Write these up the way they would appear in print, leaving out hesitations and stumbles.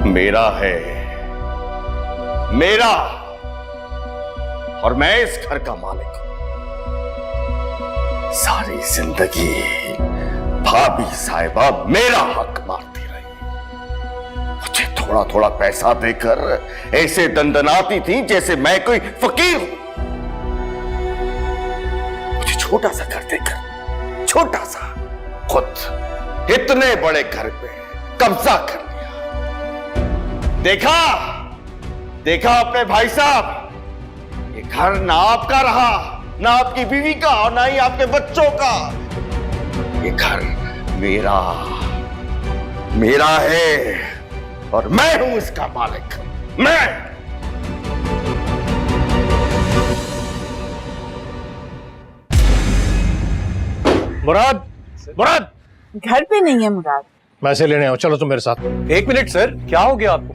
मेरा है, मेरा, और मैं इस घर का मालिक हूं। सारी जिंदगी भाभी साहिबा मेरा हक मारती रही। मुझे थोड़ा थोड़ा पैसा देकर ऐसे दंदनाती थी जैसे मैं कोई फकीर हूं। मुझे छोटा सा घर देकर, छोटा सा, खुद इतने बड़े घर पे कब्जा कर लिया। देखा देखा अपने भाई साहब, ये घर ना आपका रहा, ना आपकी बीवी का, और ना ही आपके बच्चों का। ये घर मेरा, मेरा है, और मैं हूं इसका मालिक। मैं। मुराद, मुराद घर पे नहीं है मुराद। मैं इसे लेने आऊं, चलो तुम मेरे साथ। एक मिनट सर, क्या हो गया आपको?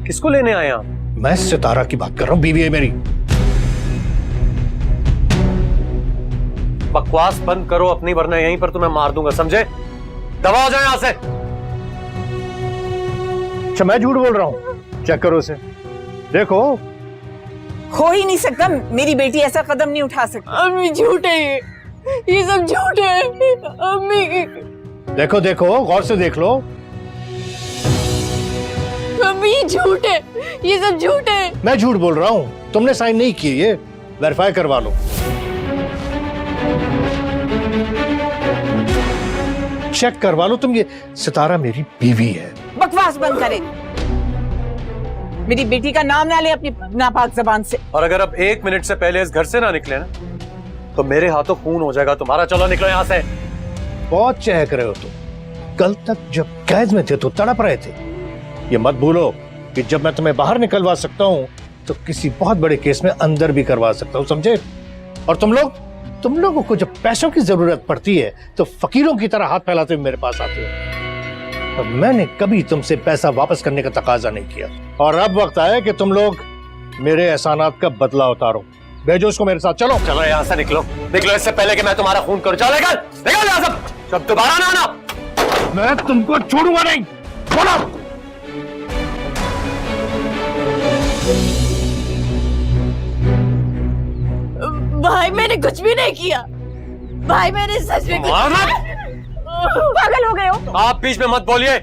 किसको लेने आए आप? मैं सितारा की बात कर रहा हूं, बीवी है मेरी। बकवास बंद करो अपनी, वरना यहीं पर तुम्हें मार दूंगा, समझे? दबा हो जाए यहां से। अच्छा मैं झूठ बोल रहा हूं? चेक करो इसे, देखो। हो ही नहीं सकता, मेरी बेटी ऐसा कदम नहीं उठा सकती। अम्मी झूठ है, ये सब झूठ है अम्मी। देखो देखो, गौर से देख लो। अम्मी झूठ है, ये सब झूठ है। मैं झूठ बोल रहा हूं, तुमने साइन नहीं किए, ये वेरीफाई करवा लो। चेक करवा लो तुम, ये सितारा मेरी बीवी है। बकवास बंद करें, मेरी बेटी का नाम ना ले अपनी नापाक जबान से। और अगर अब 1 मिनट से पहले इस घर से ना निकले ना, तो मेरे हाथों खून हो जाएगा तुम्हारा। चलो निकलो यहां से। बहुत चहक रहे हो तुम। कल तक जब कैद में थे तो तड़प रहे थे। ये मत भूलो कि जब मैं तुम्हें बाहर निकलवा सकता हूं तो किसी बहुत बड़े केस में अंदर भी करवा सकता हूं, समझे? और तुम लोगों को जब पैसों की जरूरत पड़ती है तो फकीरों की तरह हाथ फैलाते हुए मेरे पास आते हो। और मैंने कभी तुमसे पैसा वापस करने का तकाजा नहीं किया, और अब वक्त आया कि तुम लोग मेरे एहसानात का बदला उतारो। भेजो इसको मेरे साथ। चलो चलो यहां से निकलो, निकलो इससे पहले कि मैं तुम्हारा खून करूं। चलो निकल, निकल यहां से, जब दोबारा ना आना। मैं तुमको छोड़ूंगा नहीं। बोलो। भाई मैंने कुछ भी नहीं किया, भाई मैंने सच में पागल हो गए हो आप बीच में मत बोलिए।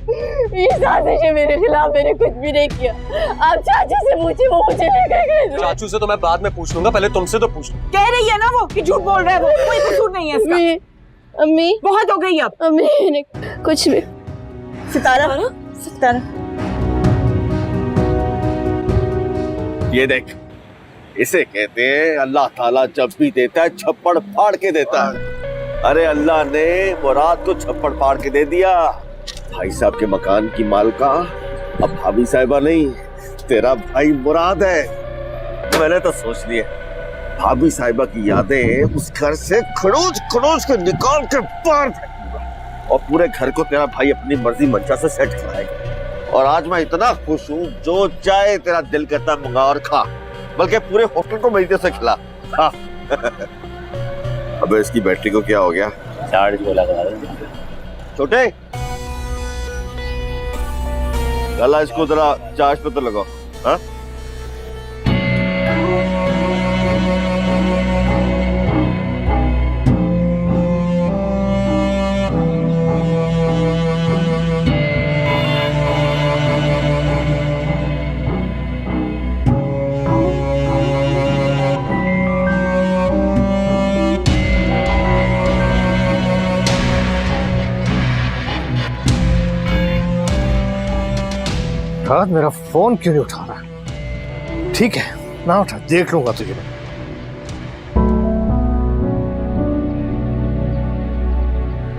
ये साजिश है मेरे खिलाफ, मैंने कुछ भी नहीं किया। आप चाची से पूछे, वो मुझे लेकर गए। चाचू से तो मैं बाद में पूछ लूंगा, पहले तुमसे तो पूछ लूं। कह रही है ना वो कि झूठ बोल रहा है, वो कोई कसूर नहीं है इसका। अम्मी बहुत हो गई अब। अम्मी ने कुछ भी। सितारा, सितारा ये देख, इसे कहते हैं अल्लाह ताला जब भी देता है छप्पड़ फाड़ के देता है। अरे अल्लाह ने मुराद को छप्पड़ फाड़ के दे दिया। भाई साहब के मकान की मालका अब भाभी साहिबा नहीं, तेरा भाई मुराद है। मैंने तो सोच लिया भाभी साहिबा की यादें उस घर से खड़ूज खड़ूज के निकाल कर बाहर फेंकूंगा, और पूरे घर को तेरा भाई अपनी मर्जी मंशा से सेट कराएगा। और आज मैं इतना खुश हूँ, जो चाहे तेरा दिल करता मंगा और खा, बल्कि पूरे होटल को मेरी तरफ से खिला। हाँ। अबे इसकी बैटरी को क्या हो गया? चार्ज को लगा दे। छोटे गला इसको जरा चार्ज पे तो लगाओ। हाँ? मेरा फोन क्यों नहीं उठा रहा? ठीक है, ना उठा, देख लूंगा तुझे।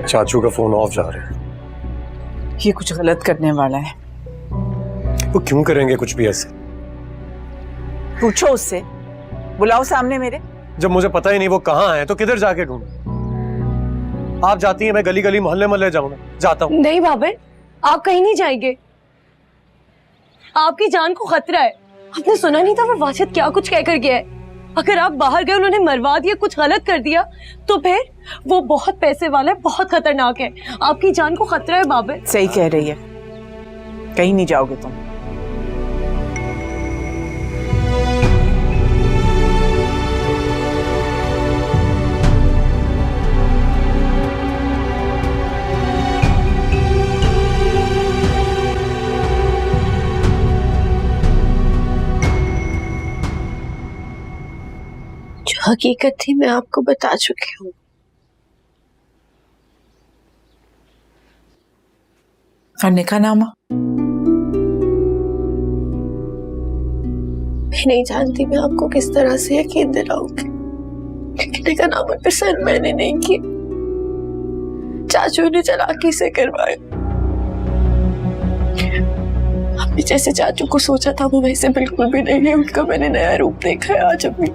चाचू का फोन ऑफ जा रहा है। ये कुछ गलत करने वाला है। वो क्यों करेंगे कुछ भी ऐसे? पूछो उससे, बुलाओ सामने मेरे। जब मुझे पता ही नहीं वो कहाँ है तो किधर जाके ढूंढूं? आप जाती हैं, मैं गली गली मोहल्ले मोहल्ले जाऊंगा। जाता हूँ। नहीं बाबे, आप कहीं नहीं जाएंगे। आपकी जान को खतरा है। आपने सुना नहीं था वो वाजिद क्या कुछ कहकर गया है? अगर आप बाहर गए, उन्होंने मरवा दिया, कुछ गलत कर दिया, तो फिर वो बहुत पैसे वाला है, बहुत खतरनाक है। आपकी जान को खतरा है बाबे। सही कह रही है। कहीं नहीं जाओगे तुम। जो हकीकत थी मैं आपको बता चुकी हूँ। और निकाहनामा? मैं नहीं जानती मैं आपको किस तरह से यकीन दिलाऊंगी, लेकिन निकाहनामा पे सर मैंने नहीं किया, चाचू ने चालाकी से करवाया। आपने जैसे चाचू को सोचा था वो वैसे बिल्कुल भी नहीं है। उनका मैंने नया रूप देखा है आज अभी।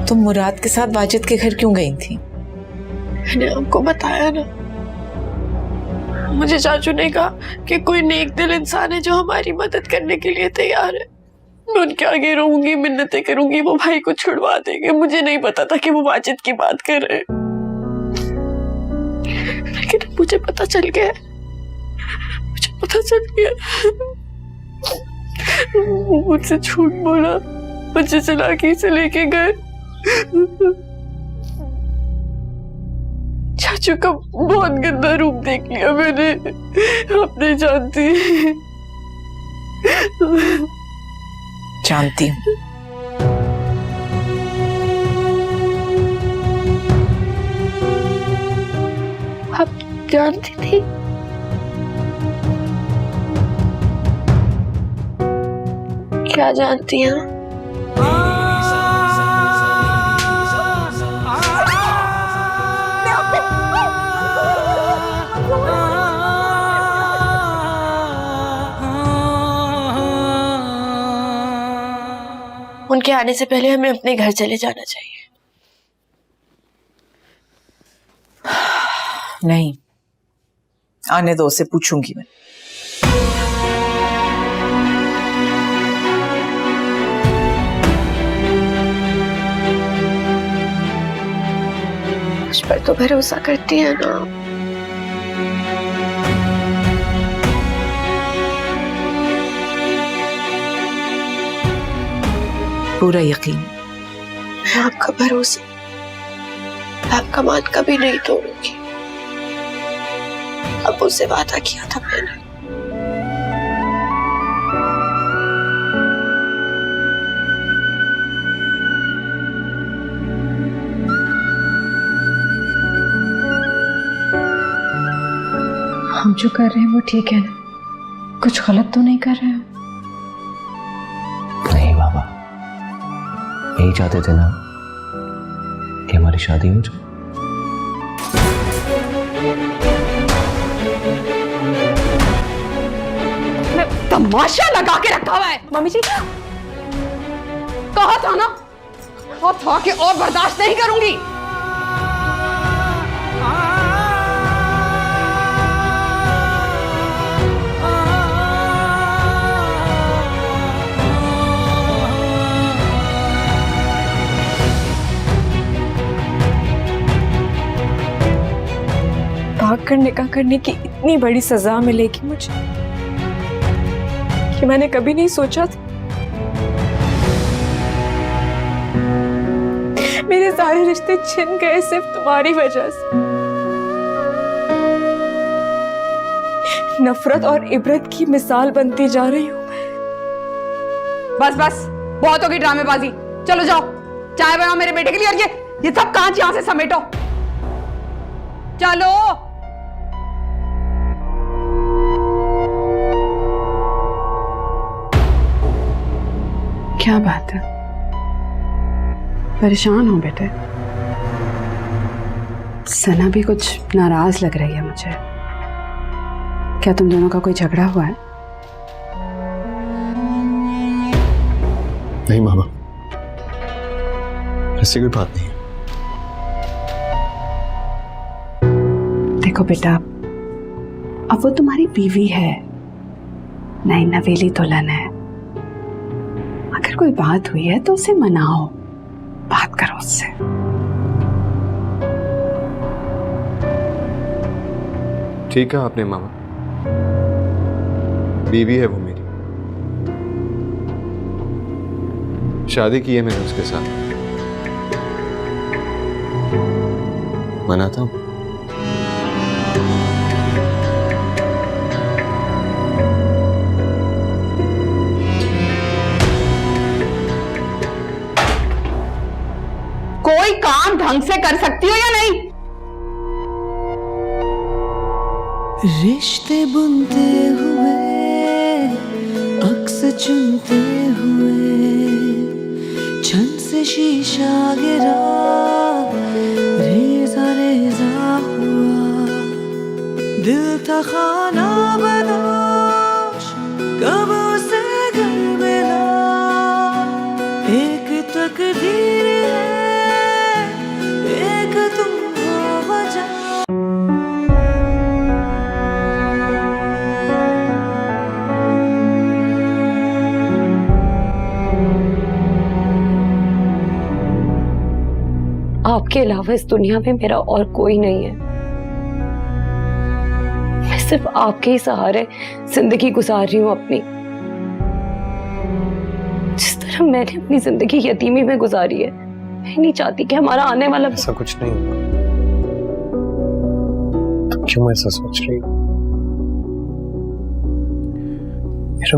तुम मुराद के साथ वाजिद के घर क्यों गई थी? मैंने आपको बताया ना, मुझे चाचू ने कहा कि कोई नेक दिल इंसान है जो हमारी मदद करने के लिए तैयार है। मैं उनके आगे रहूंगी, मिन्नतें करूंगी, वो भाई को छुड़वा देंगे। मुझे नहीं पता था कि वो वाजिद की बात कर रहे हैं, लेकिन मुझे पता चल गया, मुझे पता चल गया। वो मुझसे झूठ बोला, मुझे चालाकी से लेके गए। चाचू का बहुत गंदा रूप देख लिया मैंने, आप नहीं जानती। जानती हूँ। आप जानती थी? क्या जानती हैं? उनके आने से पहले हमें अपने घर चले जाना चाहिए। नहीं, आने दो, उसे पूछूंगी मैं। मुझ पर तो भरोसा करती है ना। पूरा यकीन। मैं आपका भरोसा, आपका मान कभी नहीं तोड़ूंगी। अब उससे वादा किया था मैंने। हम जो कर रहे हैं वो ठीक है ना? कुछ गलत तो नहीं कर रहे हैं? नहीं बाबा, यही चाहते थे ना कि हमारी शादी हो जाए। तमाशा लगा के रखा हुआ है। मम्मी जी कहा था ना, और था कि और बर्दाश्त नहीं करूंगी। भाग कर निकाह करने की इतनी बड़ी सजा मिलेगी मुझे कि मैंने कभी नहीं सोचा था। मेरे सारे रिश्ते छिन गए सिर्फ तुम्हारी वजह से। नफरत और इबरत की मिसाल बनती जा रही हूं। बस बस, बहुत होगी ड्रामेबाजी। चलो जाओ, चाय बनाओ मेरे बेटे के लिए। और ये सब कांच यहां से समेटो। चलो। क्या बात है, परेशान हो बेटे? सना भी कुछ नाराज लग रही है मुझे। क्या तुम दोनों का कोई झगड़ा हुआ है? नहीं मामा, ऐसी कोई बात नहीं है। देखो बेटा, अब वो तुम्हारी बीवी है, नई नवेली दुल्हन है। अगर कोई बात हुई है तो उसे मनाओ, बात करो उससे। ठीक है आपने मामा, बीवी है वो मेरी, शादी की है मैंने उसके साथ, मनाता हूं। कोई काम ढंग से कर सकती हो या नहीं? रिश्ते बुनते हुए, अक्स चुनते हुए, छन से शीशा गिरा, रेजा रेजा हुआ, दिल था खाना बदोश, कब उसे घर मिला, एक तकदीर है, एक तुम हो वजह। आपके अलावा इस दुनिया में मेरा और कोई नहीं है। मैं सिर्फ आपके ही सहारे जिंदगी गुजार रही हूं अपनी। जिस तरह मैंने अपनी जिंदगी यतीमी में गुजारी है, मैं नहीं चाहती कि हमारा आने वाला। ऐसा कुछ नहीं होगा। तुम क्यों ऐसा सोच रही हो?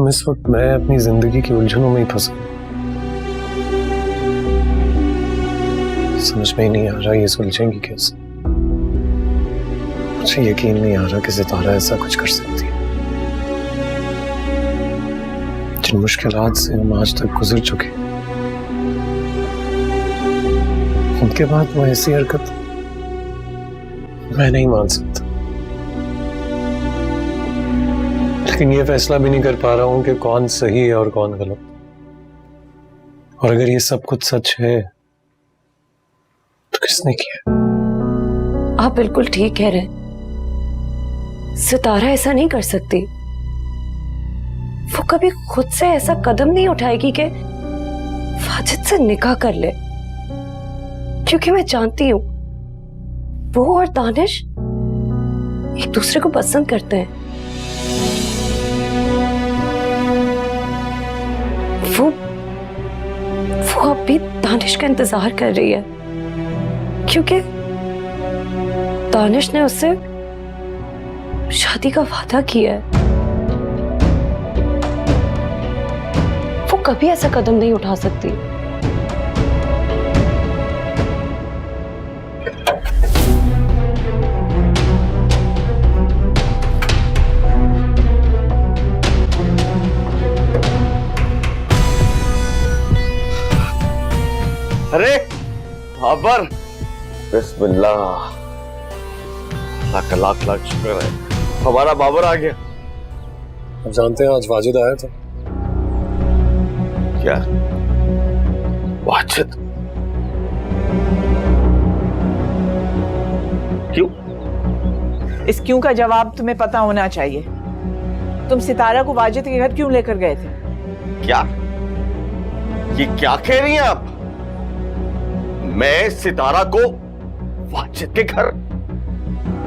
इस वक्त मैं अपनी जिंदगी की उलझनों में ही फंसा हूं। समझ में ही नहीं आ रहा ये सुलझेंगी कैसे। मुझे यकीन नहीं आ रहा कि सितारा ऐसा कुछ कर सकती है। जिन मुश्किलात से हम आज तक गुजर चुके, उनके बाद वो ऐसी हरकत मैं नहीं मान सकता। लेकिन ये फैसला भी नहीं कर पा रहा हूं कि कौन सही है और कौन गलत। और अगर ये सब कुछ सच है तो किसने किया? आप बिल्कुल ठीक कह रहे हैं। सितारा ऐसा नहीं कर सकती। वो कभी खुद से ऐसा कदम नहीं उठाएगी कि वाजिद से निकाह कर ले, क्योंकि मैं जानती हूं वो और दानिश एक दूसरे को पसंद करते हैं। वो अब भी दानिश का इंतजार कर रही है, क्योंकि दानिश ने उससे शादी का वादा किया है। वो कभी ऐसा कदम नहीं उठा सकती। अरे बाबर, बिस्मिल्लाह, लाख लाख लाख शुक्र है हमारा बाबर आ गया। आप जानते हैं आज वाजिद आया था। क्या वाजिद? क्यों? इस क्यों का जवाब तुम्हें पता होना चाहिए। तुम सितारा को वाजिद के घर क्यों लेकर गए थे? क्या ये क्या कह रही हैं आप? मैं सितारा को वाजिद के घर?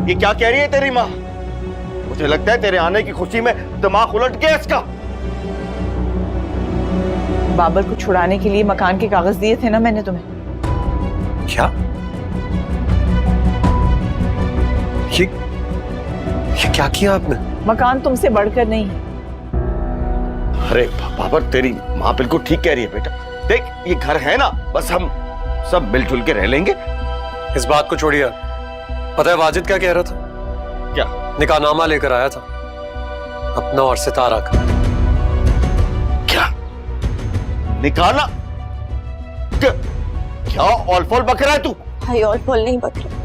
ये क्या कह रही है तेरी माँ? मुझे लगता है तेरे आने की खुशी में दिमाग उलट गया इसका। बाबर को छुड़ाने के लिए मकान के कागज दिए थे ना मैंने तुम्हें। क्या? ये क्या किया आपने? मकान तुमसे बढ़कर नहीं है। अरे बाबर, तेरी माँ बिल्कुल ठीक कह रही है बेटा। देख, ये घर है ना, बस हम सब मिलजुल के रह लेंगे। इस बात को छोड़िए। पता है वाजिद क्या कह रहा था? क्या? निकाहनामा लेकर आया था अपना और सितारा का। क्या निकाला? क्या ऑल फॉल बक रहा है तू? भाई और बोल नहीं बक रहे।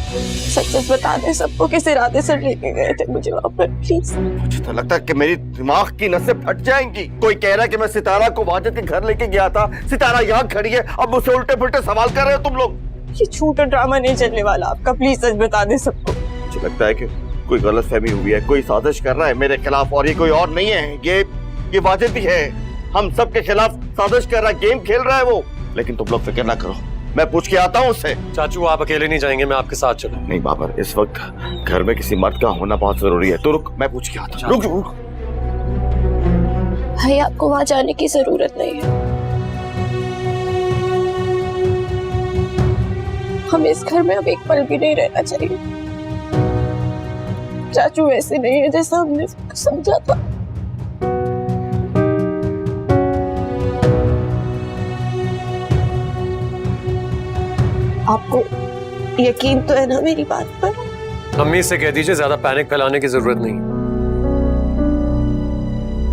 सच सच बता दे सबको, किस इरादे से लेके गए थे मुझे वहां पर, प्लीज। मुझे तो लगता है कि मेरी दिमाग की नसें फट जाएंगी। कोई कह रहा है कि मैं सितारा को वाजिद के घर लेके गया था, सितारा यहाँ खड़ी है, अब मुझसे उल्टे पुल्टे सवाल कर रहे हो तुम लोग। ये झूठा ड्रामा नहीं चलने वाला आपका, प्लीज सच बता दे सबको। मुझे लगता है कि कोई गलतफहमी हुई है, कोई साजिश कर रहा है मेरे खिलाफ, और ये कोई और नहीं है, ये वाजिद ही है। हम सब के खिलाफ साजिश कर रहा है, गेम खेल रहा है वो। लेकिन तुम लोग फिक्र ना करो, मैं पूछ के आता हूँ उससे। चाचू आप अकेले नहीं जाएंगे, मैं आपके साथ चलूं। नहीं बाबर, इस वक्त घर में किसी मर्द का होना बहुत जरूरी है। तो रुक, मैं पूछ के आता हूँ। रुक। भाई आपको वहां जाने की जरूरत नहीं है। हमें इस घर में अब एक पल भी नहीं रहना चाहिए। चाचू वैसे नहीं है जैसा हमने समझा था। आपको यकीन तो है ना मेरी बात पर? अम्मी से कह दीजिए ज्यादा पैनिक फैलाने की जरूरत नहीं।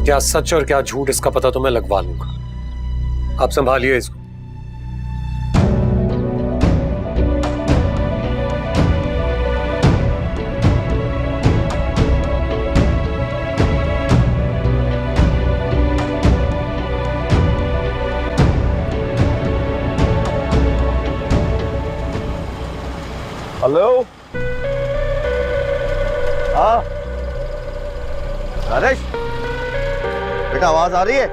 क्या सच और क्या झूठ इसका पता तो मैं लगवा लूंगा। आप संभालिए इसको। हेलो, हाँ नरेश बेटा, आवाज आ रही है?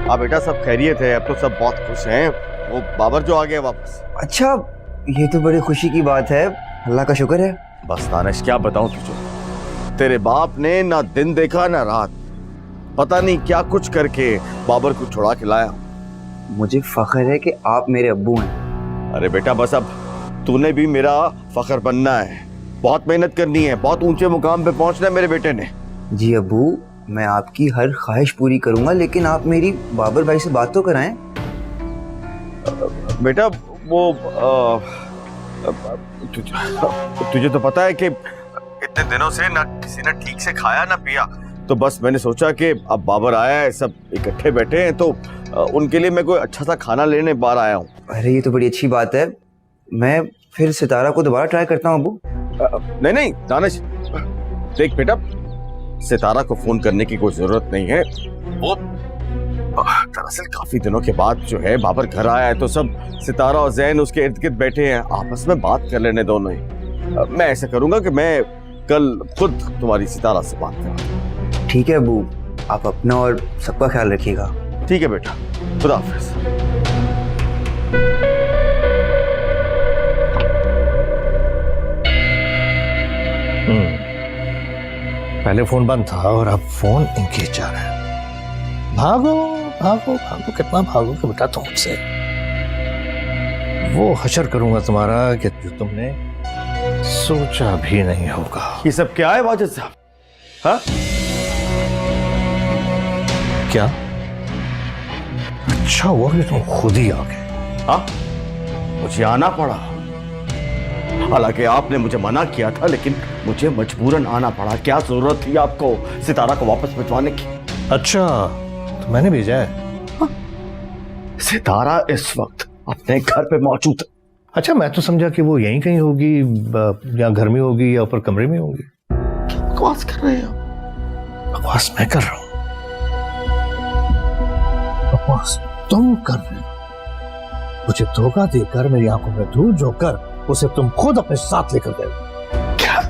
हाँ बेटा, सब खैरियत है, अब तो सब बहुत खुश हैं। वो बाबर जो आ गया वापस। अच्छा, ये तो बड़ी खुशी की बात है, अल्लाह का शुक्र है। बस दानिश क्या बताऊं तुझे, तेरे बाप ने ना दिन देखा ना रात, पता नहीं क्या कुछ करके बाबर को छुड़ा के लाया। मुझे फख्र है कि आप मेरे अब्बू हैं। अरे बेटा बस अब तूने भी मेरा फख्र बनना है, बहुत मेहनत करनी है, बहुत ऊंचे मुकाम पे पहुंचना है मेरे बेटे ने। जी अब्बू, मैं आपकी हर ख्वाहिश पूरी करूंगा, लेकिन आप मेरी बाबर भाई से बात तो कराएं। बेटा वो तुझे तो पता है कि इतने दिनों से ना किसी ने ठीक से खाया ना पिया, तो बस मैंने सोचा कि अब बाबर आया है, सब इकट्ठे बैठे हैं, तो उनके लिए मैं कोई अच्छा सा खाना लेने बाहर आया हूँ। अरे ये तो बड़ी अच्छी बात है, मैं फिर सितारा को दोबारा ट्राई करता हूँ अब्बू। नहीं दानिश, देख बेटा, सितारा को फोन करने की कोई जरूरत नहीं है। वो दरअसल काफी दिनों के बाद जो है बाबर घर आया है, तो सब सितारा और जैन उसके इर्द गिर्द बैठे हैं, आपस में बात कर लेने दोनों ही। मैं ऐसा करूंगा कि मैं कल खुद तुम्हारी सितारा से बात करूंगा। ठीक है अब्बू, आप अपना और सबका ख्याल रखिएगा। ठीक है बेटा, खुदा हाफिज। पहले फोन बंद था और अब फोन इंगेज जा रहा है। भागो भागो भागो, कितना भागोगे बेटा तुम मुझसे। वो हशर करूंगा तुम्हारा कि जो तुमने सोचा भी नहीं होगा। ये सब क्या है वाजिद साहब? हाँ क्या? अच्छा हुआ कि तुम खुद ही आ गए। हाँ, मुझे आना पड़ा, हालांकि आपने मुझे मना किया था, लेकिन मुझे मजबूरन आना पड़ा। क्या जरूरत थी आपको सितारा को वापस भिजवाने की? अच्छा, तो मैंने भेजा है। हाँ? सितारा इस वक्त अपने घर पे मौजूद है। अच्छा, मैं तो समझा कि वो यहीं कहीं होगी, या घर में होगी या ऊपर कमरे में होगी। क्या बकवास कर रहे हो? बकवास मैं कर रहा हूं? बकवास तुम कर रहे हो। मुझे धोखा देकर, मेरी आंखों में धूल झोंककर उसे तुम खुद अपने साथ लेकर गए। क्या?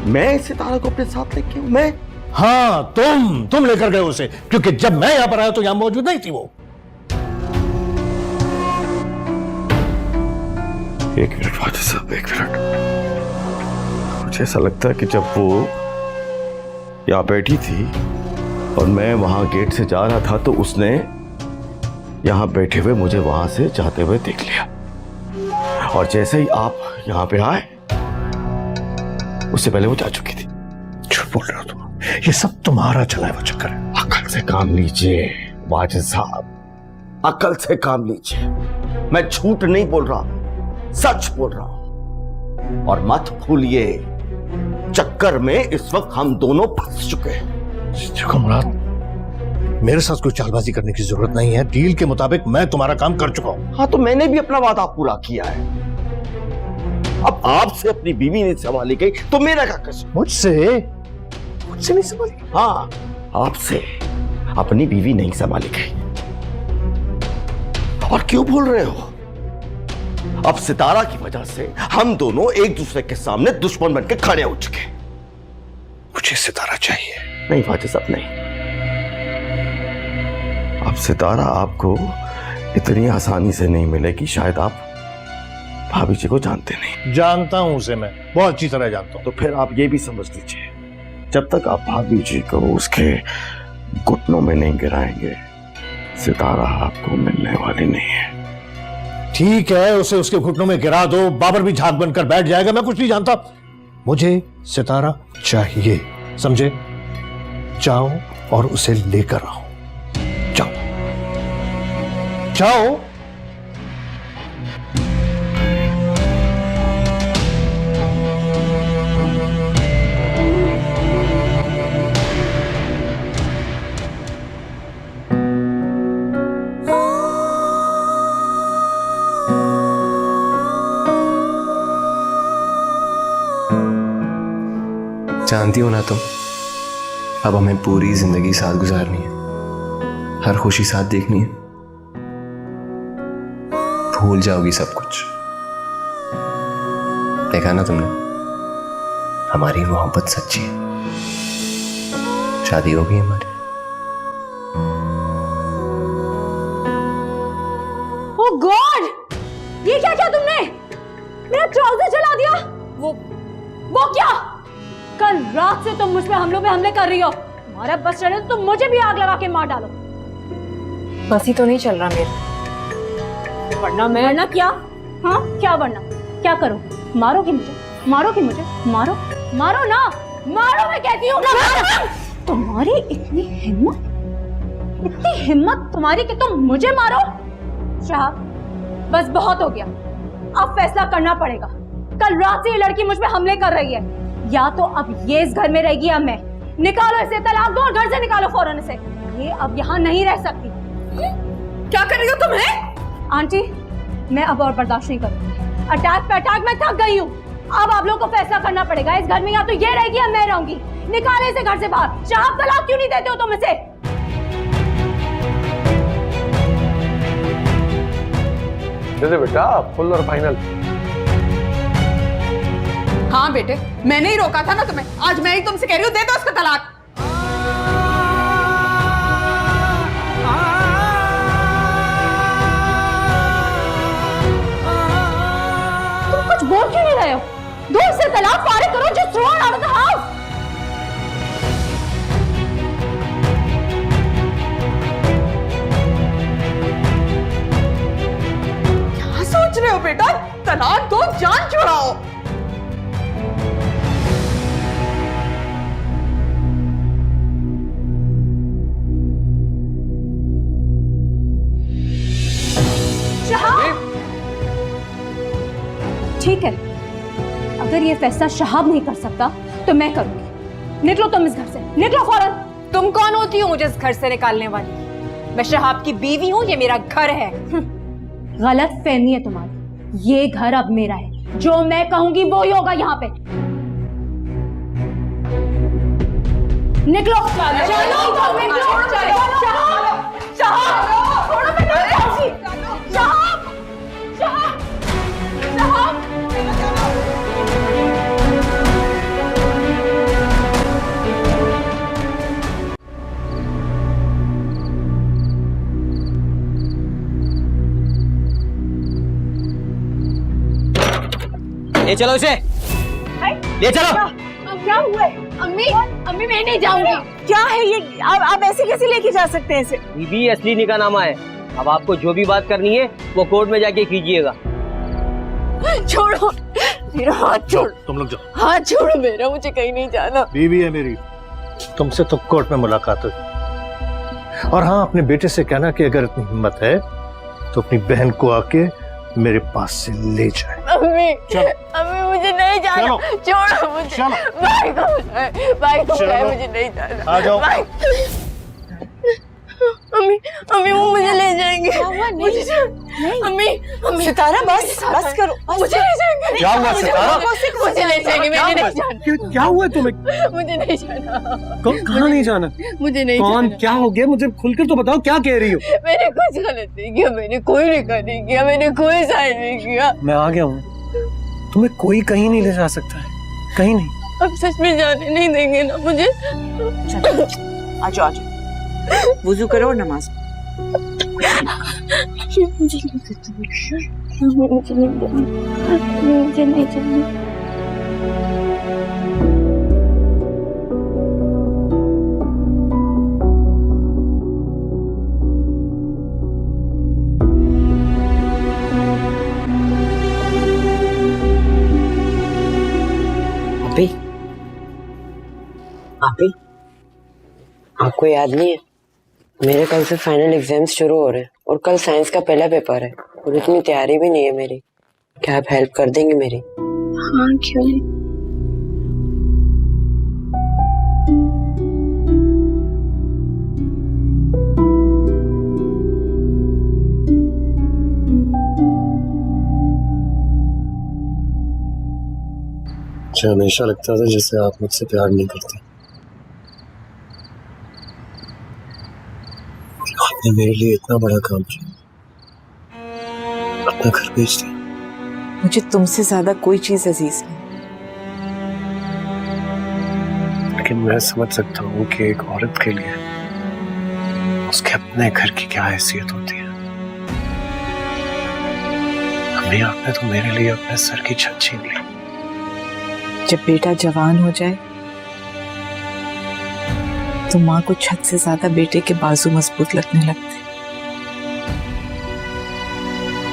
मैं सितारा को अपने साथ लेके? मैं? हाँ, तुम लेकर गए उसे, क्योंकि जब मैं यहां पर आया तो यहां मौजूद नहीं थी वो। एक मिनट वाजिद साहब, एक मिनट। मुझे ऐसा लगता है कि जब वो यहां बैठी थी और मैं वहां गेट से जा रहा था, तो उसने यहां बैठे हुए मुझे वहां से जाते हुए देख लिया, और जैसे ही आप यहां पे आए, उससे पहले वो जा चुकी थी। झूठ बोल रहे हो तुम, ये सब तुम्हारा चला है वो चक्कर है। अकल से काम लीजिए वाजिद साहब, अकल से काम लीजिए। मैं झूठ नहीं बोल रहा, सच बोल रहा हूं। और मत भूलिए, चक्कर में इस वक्त हम दोनों फंस चुके हैं। देखो मुराद, मेरे साथ कोई चालबाजी करने की जरूरत नहीं है। डील के मुताबिक मैं तुम्हारा काम कर चुका हूं। हाँ, तो मैंने भी अपना वादा पूरा किया है। अब आपसे अपनी बीवी नहीं संभाली गई तो मेरा क्या कसूर? मुझसे नहीं संभाली? हाँ, आपसे अपनी बीवी नहीं संभाली गई। और क्यों बोल रहे हो? अब सितारा की वजह से हम दोनों एक दूसरे के सामने दुश्मन बनकर खड़े हो चुके। मुझे सितारा चाहिए। नहीं वाजिद साहब, नहीं। अब सितारा आपको इतनी आसानी से नहीं मिलेगी। शायद आप भाभी जी को जानते नहीं। जानता हूं उसे, मैं बहुत अच्छी तरह जानता हूं। तो फिर आप ये भी समझ लीजिए, जब तक आप भाभी जी को उसके घुटनों में नहीं गिराएंगे, सितारा आपको मिलने वाली नहीं है। ठीक है, उसे उसके घुटनों में गिरा दो, बाबर भी झाग बनकर बैठ जाएगा। मैं कुछ नहीं जानता, मुझे सितारा चाहिए, समझे? जाओ और उसे लेकर आओ। जाओ जाओ। जानती हो ना तुम, अब हमें पूरी जिंदगी साथ गुजारनी है, हर खुशी साथ देखनी है। भूल जाओगी सब कुछ। देखा ना तुमने, हमारी मोहब्बत सच्ची है। शादी होगी हमारी। ओह गॉड, ये क्या किया तुमने? मेरा ट्राउजर जला दिया। वो क्या? कल रात से तुम मुझ पे हमले कर रही हो। तुम्हारा बस चले तो तुम मुझे भी आग लगा के मार डालो। बस ही तो नहीं चल रहा मेरा। वरना क्या? हाँ क्या वरना? क्या करो? मारोगी मुझे? मारो ना, मारो मैं कहती हूँ ना। तुम्हारी इतनी हिम्मत तुम्हारी कि तुम मुझे मारो? शाह, बस बहुत हो गया, अब फैसला करना पड़ेगा। कल रात से ये लड़की मुझ पे हमले कर रही है, या तो अब ये इस घर में रहेगी या मैं। निकालो इसे, तलाक दो और घर से निकालो फौरन इसे। ये अब यहाँ नहीं रह सकती। क्या कर रही हो तुम? है आंटी, मैं अब और बर्दाश्त नहीं करूंगी। अटैक पे अटैक मैं थक गई हूँ। अब आप लोगों को फैसला करना पड़ेगा, इस घर में या तो ये रहेगी या मैं रहूंगी। निकाले इसे घर से बाहर। शाह, तलाक क्यों नहीं देते हो तुम इसे? दे दे बेटा, फुल और फाइनल। हाँ बेटे, मैंने ही रोका था ना तुम्हें। आज मैं ही तुमसे कह रही हूँ, दे दो उसका तलाक। तुम कुछ बोल क्यों नहीं रहे हो? दो इससे तलाक, फारिग करो, just throw her out of the house। क्या सोच रहे हो बेटा? तलाक दो, जान छुड़ाओ। ठीक है, अगर ये फैसला शहाब नहीं कर सकता तो मैं करूंगी। निकलो तुम इस घर से, निकलो फौरन। तुम कौन होती हो मुझे इस घर से निकालने वाली? मैं शहाब की बीवी हूँ, ये मेरा घर है। गलत फहमी है तुम्हारी। ये घर अब मेरा है, जो मैं कहूंगी वो ही होगा यहाँ पे। निकलो, ले चलो इसे, ले चलो। क्या हुआ? अम्मी मैं नहीं जाऊंगी। क्या है ये? आप ऐसे कैसे लेके जा सकते हैं इसे? बीबी असली निकाहनामा है। अब आपको जो भी बात करनी है वो कोर्ट में जाके कीजिएगा। छोड़ो मेरा हाथ, छोड़। तुम लोग जाओ। हाथ छोड़ो मेरा, मुझे कहीं नहीं जाना। बीवी है मेरी, तुमसे तो कोर्ट में मुलाकात हुई। और हाँ, अपने बेटे से कहना कि अगर इतनी हिम्मत है तो अपनी बहन को आके मेरे पास से ले जाए। अम्मी मुझे नहीं जाना। छोड़ो मुझे। भाई को मुझे नहीं जाना। आ जाओ। अम्मी वो मुझे ले जाएंगे। अम्मी सितारा, बस करो। मुझे ले जाएंगे। क्या हुआ सितारा? मुझे ले जाएंगे। मुझे नहीं जाना। क्या हुआ तुम्हें? मुझे नहीं जाना। कहाँ नहीं जाना? मुझे नहीं कौन? क्या हो गया? मुझे खुलकर तो बताओ, क्या कह रही हो? मैंने कुछ गलत नहीं किया, मैंने कोई रिकॉर्ड नहीं किया, मैंने कोई साइन नहीं किया। मैं आ गया हूँ, तुम्हें कोई कहीं नहीं ले जा सकता है, कहीं नहीं। अब सच में जाने नहीं देंगे ना मुझे? आ जाओ, वुजू करो और नमाज। अभी आपको याद नहीं है, मेरे कल से फाइनल एग्जाम्स शुरू हो रहे हैं और कल साइंस का पहला पेपर है और इतनी तैयारी भी नहीं है मेरी। क्या आप हेल्प कर देंगे मेरी? हाँ क्यों नहीं। मुझे हमेशा लगता था जैसे आप मुझसे प्यार नहीं करते। आपने मेरे लिए इतना बड़ा काम किया, अपना घर बेच दिया। मुझे तुमसे ज्यादा कोई चीज अजीज नहीं। लेकिन मैं समझ सकता हूँ कि एक औरत के लिए उसके अपने घर की क्या हैसियत होती है। अम्मी, आपने तो मेरे लिए अपने सर की छत छीन ली। जब बेटा जवान हो जाए तो माँ को छत से ज्यादा बेटे के बाजू मजबूत लगने लगते।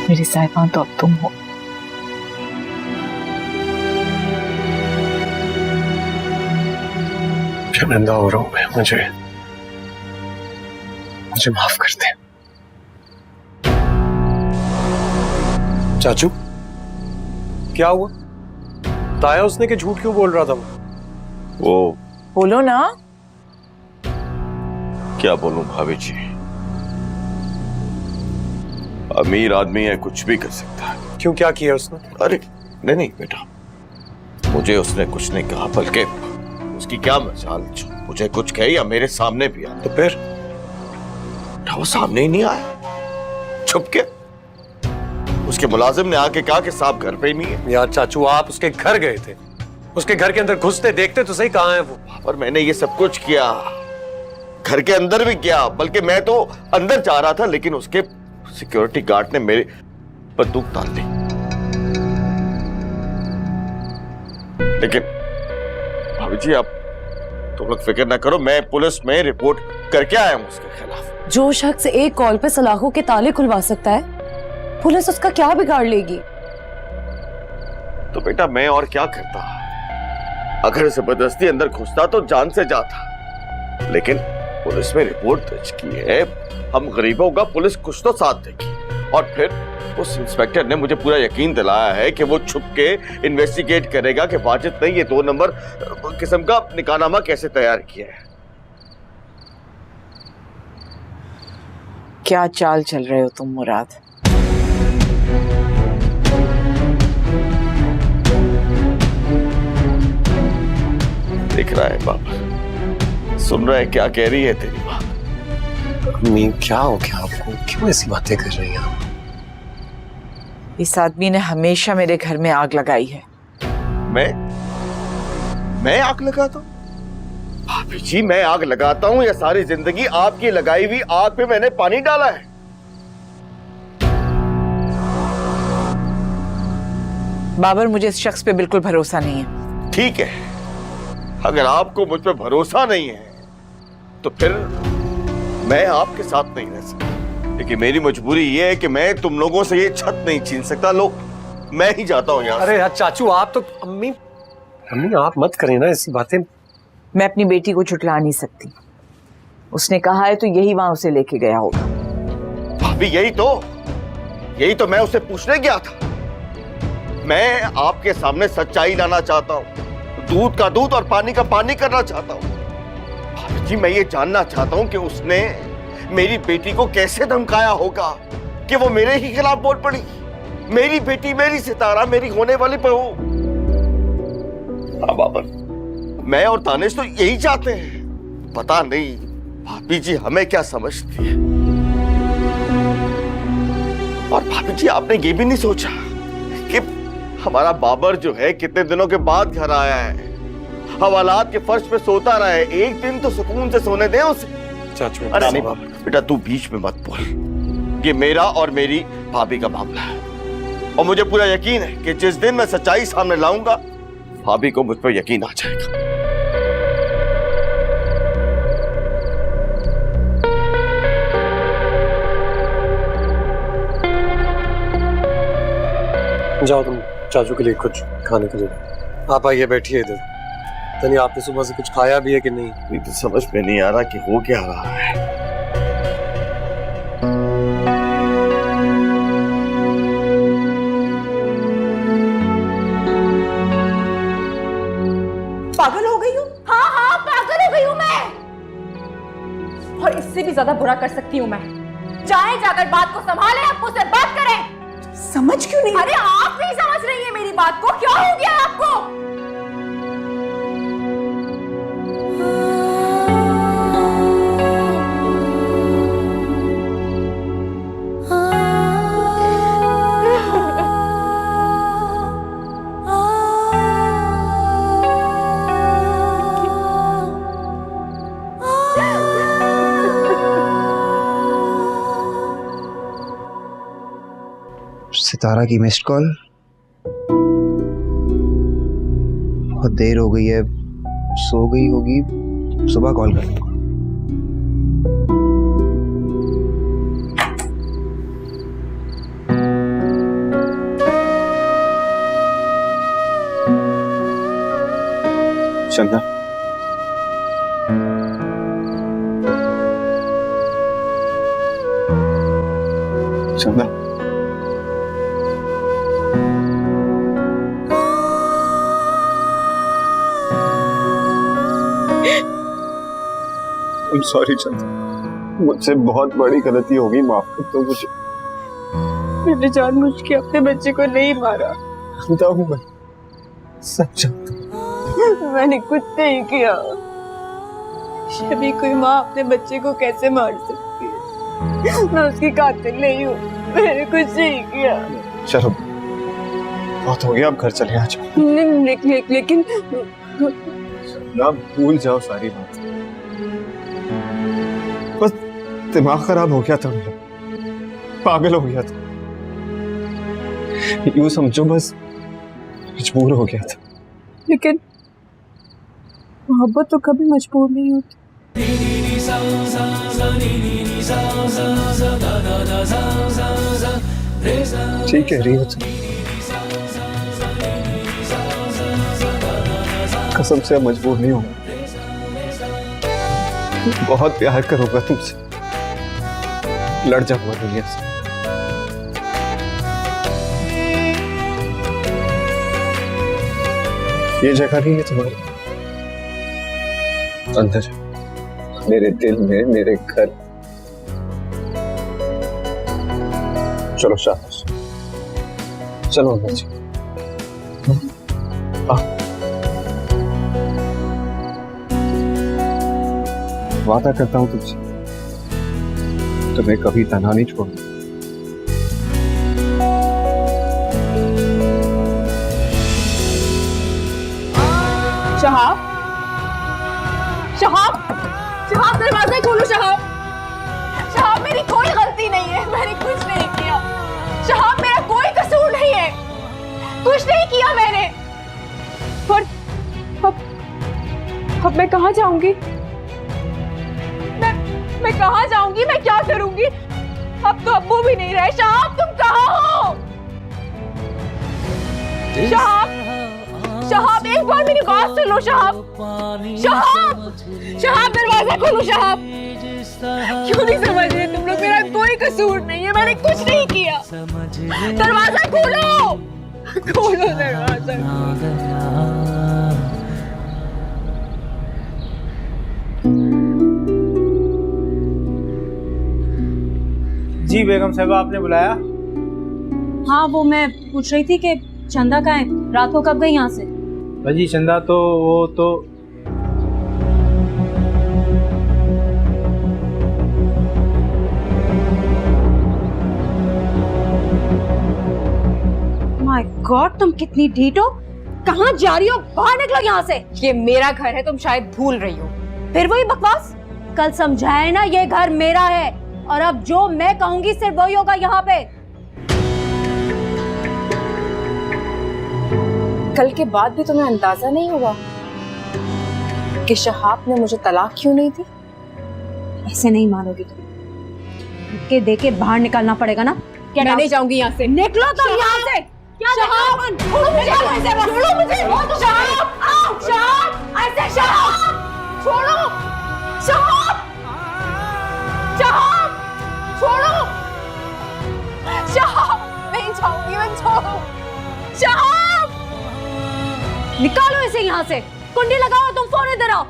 मेरी साहिबा तो अब तुम हो। शर्मिंदा हो रहा हूं मैं, मुझे माफ कर दे। चाचू, क्या हुआ? बताया उसने कि झूठ क्यों बोल रहा था वो बोलो ना। क्या बोलूं भाभी जी, अमीर आदमी है, कुछ भी कर सकता है। क्यों, क्या किया उसने? अरे नहीं बेटा, मुझे उसने कुछ नहीं कहा, बल्कि उसकी क्या मजाल जो मुझे कुछ कहे या मेरे सामने भी आए। तो फिर वो सामने ही नहीं आया, छुप के। उसके मुलाजिम ने आके कहा कि साहब घर पे ही नहीं है। यार चाचू, आप उसके घर गए थे, उसके घर के अंदर घुसते देखते तो सही, कहाँ है वो? और मैंने ये सब कुछ किया, घर के अंदर भी किया, बल्कि मैं तो अंदर जा रहा था, लेकिन उसके सिक्योरिटी गार्ड ने मेरे बंदूक डाल दी। लेकिन भाभी जी, आप तुम लोग फिक्र ना करो, मैं पुलिस में रिपोर्ट करके आया हूं उसके खिलाफ। जो शख्स एक कॉल पे सलाखों के ताले खुलवा सकता है, पुलिस उसका क्या बिगाड़ लेगी? तो बेटा मैं और क्या करता, अगर जबरदस्ती अंदर घुसता तो जान से जाता, लेकिन पुलिस में रिपोर्ट दर्ज की है। हम गरीबों का पुलिस कुछ तो साथ देगी। और फिर उस इंस्पेक्टर ने मुझे पूरा यकीन दिलाया है कि वो छुप के इन्वेस्टिगेट करेगा कि वाजिद ने ये 2 नंबर किस्म का निकाहनामा कैसे तैयार किया है। क्या चाल चल रहे हो तुम मुराद? दिख रहा है बाबा, सुन रहा है क्या कह रही है तेरी माँ? अम्मी, क्या हो गया आपको? क्यों ऐसी बातें कर रही हैं आप? इस आदमी ने हमेशा मेरे घर में आग लगाई है। मैं आग लगाता हूँ? भाभी जी, मैं आग लगाता हूँ या सारी जिंदगी आपकी लगाई हुई आग पे मैंने पानी डाला है? बाबर, मुझे इस शख्स पे बिल्कुल भरोसा नहीं है। ठीक है, अगर आपको मुझ पे भरोसा नहीं है तो फिर मैं आपके साथ नहीं रह सकता। लेकिन मेरी मजबूरी ये है कि मैं तुम लोगों से ये छत नहीं छीन सकता। लो, मैं ही जाता हूँ यहाँ। अरे यार चाचू, आप तो अम्मी आप मत करें ना ऐसी बातें। मैं अपनी बेटी को झुठला नहीं सकती। उसने कहा है तो यही वहां उसे लेके गया होगा। भाभी, यही तो मैं उसे पूछने गया था। मैं आपके सामने सच्चाई लाना चाहता हूँ, दूध का दूध और पानी का पानी करना चाहता हूँ। भाभी जी, मैं ये जानना चाहता हूँ कि उसने मेरी बेटी को कैसे धमकाया होगा कि वो मेरे ही खिलाफ बोल पड़ी। मेरी बेटी, मेरी सितारा, मेरी होने वाली बहू। हाँ बाबर, मैं और तानिश तो यही चाहते हैं। पता नहीं भाभी जी हमें क्या समझती है। और भाभी जी, आपने ये भी नहीं सोचा कि हमारा बाबर जो है कितने दिनों के बाद घर आया है, हवालात के फर्श पे सोता रहा है। एक दिन तो सुकून से सोने दें उसे। चाचू, अरे नहीं बाबर, बेटा तू बीच में मत बोल। ये मेरा और मेरी भाभी का मामला है और मुझे पूरा यकीन है कि जिस दिन मैं सच्चाई सामने लाऊंगा भाभी को मुझ पर यकीन आ जाएगा। जाओ तुम चाचू के लिए कुछ खाने के लिए। आप आइए बैठिए इधर। तनी आपने सुबह से कुछ खाया भी है कि नहीं? ये तो समझ में नहीं आ रहा कि हो क्या रहा है। पागल हो गई हूँ। हाँ हाँ पागल हो गई हूँ मैं, और इससे भी ज्यादा बुरा कर सकती हूँ मैं। चाहे जाकर बात को संभालें, आप मुझसे बात करें। समझ क्यों नहीं? अरे आप नहीं समझ रही है मेरी बात को। क्या हो गया आपको? सितारा की मिस्ड कॉल। बहुत देर हो गई है, सो गई होगी, सुबह कॉल कर लूंगा। चंदा, चंदा, सॉरी चंदा, मुझसे बहुत बड़ी गलती हो गई, माफ कर दो मुझे। मैंने जानबूझ के अपने बच्चे को नहीं मारा। जानता हूँ मैं, सब जानता हूँ। मैंने कुछ नहीं किया। शबी कोई माँ अपने बच्चे को कैसे मार सकती है? मैं उसकी कातिल नहीं हूँ, मैंने कुछ नहीं किया। चलो बहुत हो गया, अब घर चले आ जाओ। लेकिन ना भूल जाओ सारी बात, बस दिमाग खराब हो गया था मेरा, पागल हो गया था, यूं समझो बस मजबूर हो गया था। लेकिन मोहब्बत तो कभी मजबूर नहीं होती। ठीक है रही हो तुम, कसम से अब मजबूर नहीं होगा, बहुत प्यार करूंगा तुमसे, लड़ जाऊंगा दुनिया से। ये जगह नहीं है तुम्हारी, अंदर मेरे दिल में, मेरे घर। चलो शाबाश, चलो अंदर जी। वादा करता हूं तुमसे, तुम्हें कभी तन्हा नहीं छोड़ूंगा। शहाब, शहाब, शहाब दरवाजा खोलो। शहाब, शहाब मेरी कोई गलती नहीं है, मैंने कुछ नहीं किया। शहाब मेरा कोई कसूर नहीं है, कुछ नहीं किया मैंने। और अब मैं कहाँ जाऊंगी? मैं कहाँ जाऊंगी? मैं क्या करूंगी? अब तो अब्बू भी नहीं रहे। शहाब तुम कहाँ हो? शहाब, शहाब एक बार मेरी बात सुन लो। शहाब, शहाब, शहाब दरवाजा खोलो। शहाब क्यों नहीं समझ रहे तुम लोग? मेरा कोई कसूर नहीं है, मैंने कुछ नहीं किया। दरवाजा खोलो, खोलो दरवाजा। जी बेगम साहबा, आपने बुलाया? हाँ, वो मैं पूछ रही थी कि चंदा कहाँ है, रात को कब गई यहाँ से? भाजी चंदा तो वो तो माय गॉड, तुम कितनी ढीठ हो। कहाँ जा रही हो? बाहर निकलो यहाँ से। ये मेरा घर है, तुम शायद भूल रही हो। फिर वही बकवास। कल समझाए ना, ये घर मेरा है और अब जो मैं कहूंगी सिर्फ वही होगा यहाँ पे। कल के बाद भी तुम्हें अंदाजा नहीं हुआ कि शहाब ने मुझे तलाक क्यों नहीं दी? ऐसे नहीं मानोगी तुम, के देके बाहर निकलना पड़ेगा ना। मैं नहीं जाऊंगी यहाँ से। निकलो तुम यहाँ से। क्या शहाब, छोड़ो मुझे, छोड़ो मुझे, शहाब, शहाब, ऐसे शहाब, छोड़ो, शहाब, शहाब, छोड़ो, शहाब, नहीं जाऊंगी मैं, छोड़ो, शहाब, निकालो इसे यहाँ से। कुंडी लगाओ, तुम फोन इधर आओ।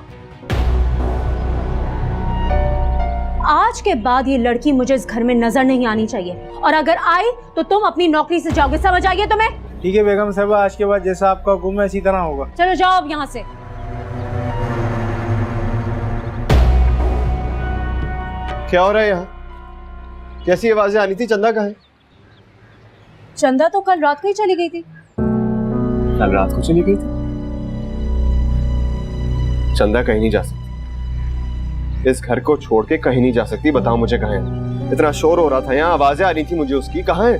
आज के बाद ये लड़की मुझे इस घर में नजर नहीं आनी चाहिए, और अगर आई तो तुम अपनी नौकरी से जाओगे, समझ आई है तुम्हें? ठीक है बेगम साहबा, आज के बाद जैसा आपका हुक्म है इसी तरह होगा। चलो जाओ अब यहाँ से। क्या हो रहा है यहाँ? कैसी आवाजें आनी थी? चंदा कहाँ है? चंदा तो कल रात को ही चली गई थी। कल रात को चली गई थी? चंदा कहीं नहीं जा सकती, इस घर को छोड़ के कहीं नहीं जा सकती। बताओ मुझे कहाँ है? इतना शोर हो रहा था यहाँ, आवाजें आ रही थी मुझे उसकी, कहाँ है?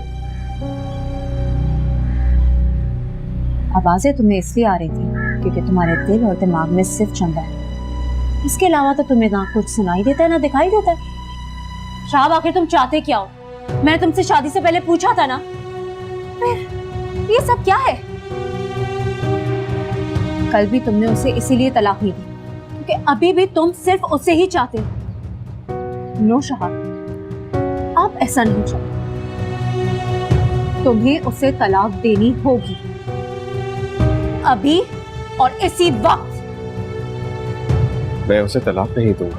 आवाजें तुम्हें इसलिए आ रही थी क्योंकि तुम्हारे दिल और दिमाग में सिर्फ चंदा है, इसके अलावा तो तुम्हें ना कुछ सुनाई देता है ना दिखाई देता है। शाहब, आखिर तुम चाहते क्या हो? मैंने तुमसे शादी से पहले पूछा था ना। फिर ये सब क्या है? कल भी तुमने उसे इसीलिए तलाक नहीं दी क्योंकि अभी भी तुम सिर्फ उसे ही चाहते हो। नो शहाब, आप ऐसा नहीं चाहते, तुम्हें उसे तलाक देनी होगी अभी और इसी वक्त। मैं उसे तलाक नहीं दूंगा।